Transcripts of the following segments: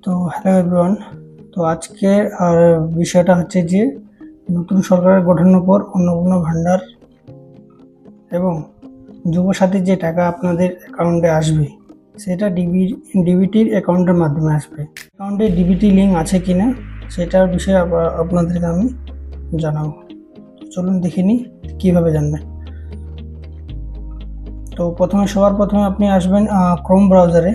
তো hello everyone. তো আজকের বিষয়টা হচ্ছে যে নতুন সরকারের গঠনের পর অন্নপূর্ণা ভাণ্ডার এবং যুবসাথীর যে টাকা আপনাদের অ্যাকাউন্টে আসবে সেটা ডিবিটির অ্যাকাউন্টের মাধ্যমে আসবে। অ্যাকাউন্টে ডিবিটি লিঙ্ক আছে কিনা সেটার বিষয়ে আপনাদেরকে আমি জানাবো। চলুন দেখে নিই কীভাবে জানবেন। তো সবার প্রথমে আপনি আসবেন ক্রোম ব্রাউজারে।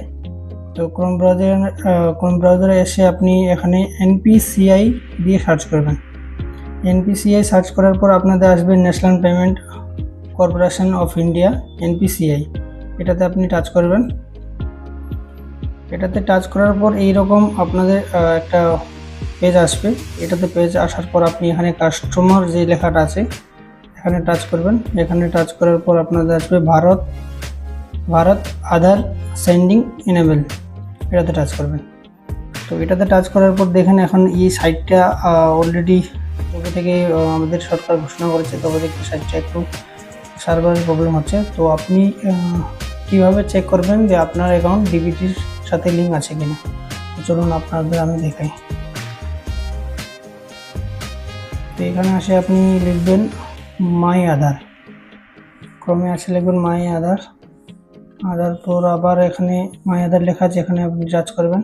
তো ক্রোম ব্রাউজারে এসে আপনি এখানে এনপিসিআই দিয়ে সার্চ করবেন। এনপিসিআই সার্চ করার পর আপনাদের আসবে national payment corporation of India, NPCI. এটাতে আপনি টাচ করবেন। এটাতে টাচ করার পর এইরকম আপনাদের একটা পেজ আসবে। এটাতে পেজ আসার পর আপনি এখানে কাস্টমার যে লেখাটা আছে এখানে টাচ করবেন। এখানে টাচ করার পর আপনাদের আসবে ভারত আধার সেন্ডিং এনেবল, এটাতে টাচ করবেন। তো এটাতে টাচ করার পর দেখেন এখন এই সাইটটা অলরেডি তবে থেকে আমাদের সরকার ঘোষণা করেছে, তবে থেকে সাইটটা একটু সার্ভারের প্রবলেম হচ্ছে। তো আপনি কিভাবে চেক করবেন যে আপনার অ্যাকাউন্ট ডিবিটির সাথে লিঙ্ক আছে কিনা, চলুন আপনাদের আমি দেখাই। তো এখানে আসে আপনি লিখবেন মাই আধার, ক্রমে আসে লিখবেন মাই আধার পর আবার এখানে মাই আধার লেখা আছে, এখানে আপনি টাচ করবেন।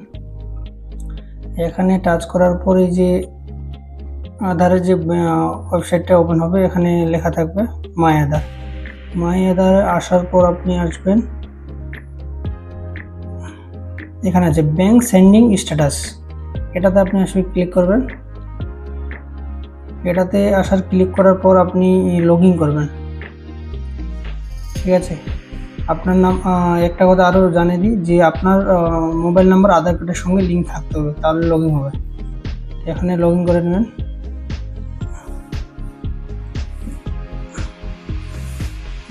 এখানে টাচ করার পর এই যে আধারের যে ওয়েবসাইটটা ওপেন হবে এখানে লেখা থাকবে মাই আধার আসার পর আপনি আসবেন, এখানে আছে ব্যাংক সেন্ডিং স্ট্যাটাস, এটাতে আপনি আসলে ক্লিক করবেন। এটাতে ক্লিক করার পর আপনি লগ ইন করবেন। ঠিক আছে, আপনার নাম একটা কথা আরও জানিয়ে দিই যে আপনার মোবাইল নাম্বার আধার কার্ডের সঙ্গে লিঙ্ক থাকতে হবে, তাহলে লগ ইন হবে। এখানে লগ ইন করে নেবেন।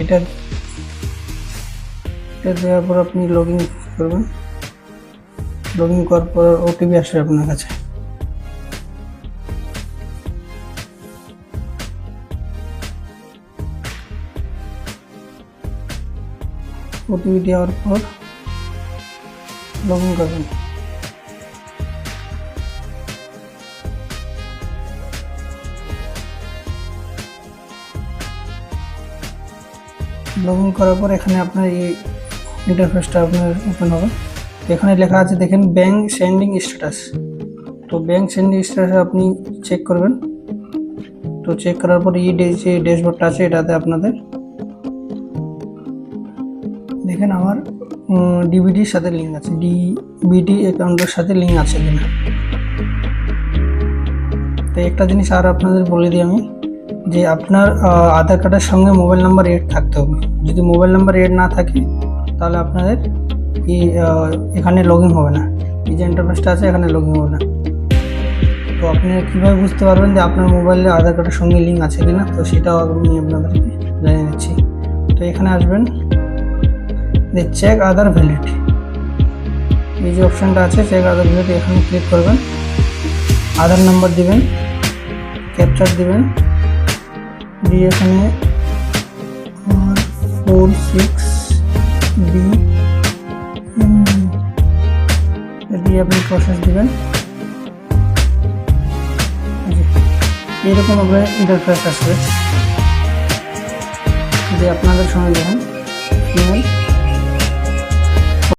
এটা দেওয়ার পর আপনি লগ ইন করবেন। লগ ইন করার পর ওটিপি আসবে আপনার কাছে। ওটিপি দেওয়ার পর লগ ইন করবেন। লগ ইন করার পর এখানে আপনার এই ইন্টারফেসটা আপনার ওপেন হবে। এখানে লেখা আছে দেখেন ব্যাংক সেন্ডিং স্ট্যাটাস। তো ব্যাংক সেন্ডিং স্ট্যাটাস আপনি চেক করবেন। তো চেক করার পর এই যে ড্যাশবোর্ডটা আছে এটাতে আপনাদের দেখেন আমার ডিবিটির সাথে লিঙ্ক আছে, ডিবিটি অ্যাকাউন্টের সাথে লিঙ্ক আছে কিনা। তো একটা জিনিস আর আপনাদের বলে দিই আমি, যে আপনার আধার কার্ডের সঙ্গে মোবাইল নাম্বার এড থাকতে হবে। যদি মোবাইল নাম্বার এড না থাকে তাহলে আপনাদের এখানে লগ ইন হবে না, এই যে ইন্টারফেসটা আছে এখানে লগ ইন হবে না। তো আপনি কীভাবে বুঝতে পারবেন যে আপনার মোবাইলে আধার কার্ডের সঙ্গে লিঙ্ক আছে কিনা, তো সেটাও আমি আপনাদেরকে জানিয়ে দিচ্ছি। তো এখানে আসবেন, চেক আধার ভ্যালিডিটি, এই যে অপশানটা আছে চেক আধার ভ্যালিডিটি, এখানে ক্লিক করবেন। আধার নাম্বার দিবেন, ক্যাপচার দিবেন, দিয়ে এখানে 46B দিয়ে আপনি প্রসেস দিবেন। এইরকম আপনার ইন্টারফেস আসবে যে আপনাদের সঙ্গে দেখেন ইমেল